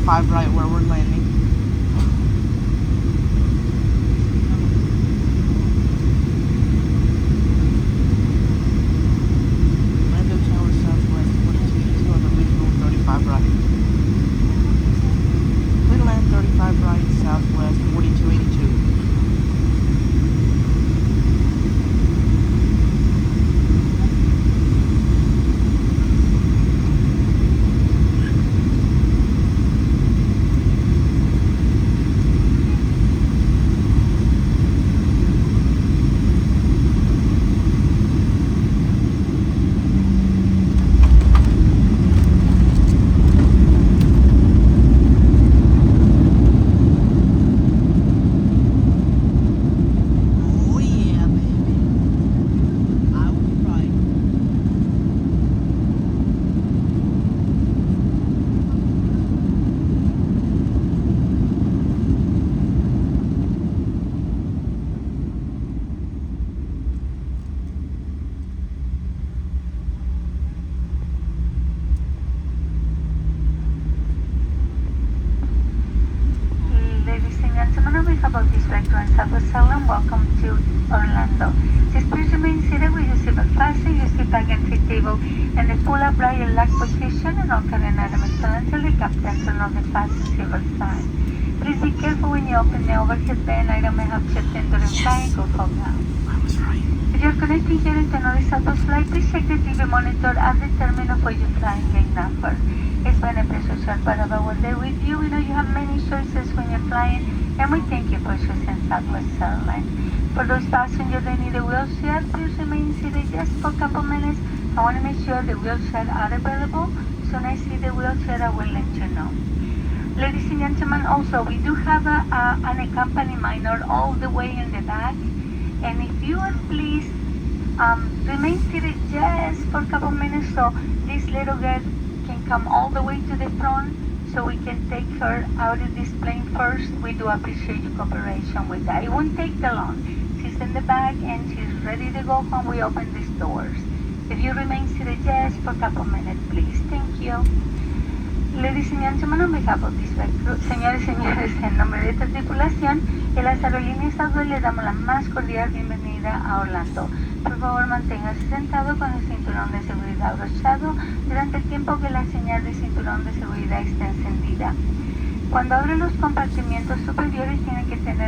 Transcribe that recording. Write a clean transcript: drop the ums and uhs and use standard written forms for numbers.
35 right where we're landing. Lando Tower Southwest 4282 on the visual 35 right. Clear to land 35 right Southwest 4282. Ladies and gentlemen, on behalf of this vector and Southwest Airlines, welcome to Orlando. Please remain seated with your seatbelt fastened, your seat back and seat table, and the full upright and lock position, and all current items installed until the captain turns off the fasten seatbelt sign. Please be careful when you open the overhead bin. Item may have chipped into the flying could fall down. I was right. If you're connecting here into another Southwest flight, please check the TV monitor at the terminal for your flying gate number. It's been a pleasure sharing part of our day with you. We know you have many choices when you're flying, and we thank you for choosing Southwest Airlines. For those passengers that need a wheelchair, please remain seated just for a couple minutes. I want to make sure the wheelchairs are available. Soon as I see the wheelchair, I will let you know. Ladies and gentlemen, also we do have an accompanying minor all the way in the back, and if you would please remain seated just for a couple minutes so this little girl can come all the way to the front so we can take her out of this plane first. We do appreciate your cooperation with that. It won't take that long. She's in the back and she's ready to go home. We open these doors. If you remain seated just for a couple minutes, please. Thank you. Ladies and gentlemen, on behalf of this vector, señores y señores, en nombre de esta tripulación, en las aerolíneas Southwest le damos la más cordial bienvenida a Orlando. Por favor, manténgase sentado con el cinturón de seguridad abrochado durante el tiempo que la señal de cinturón de seguridad está encendida. Cuando abren los compartimientos superiores, tienen que tener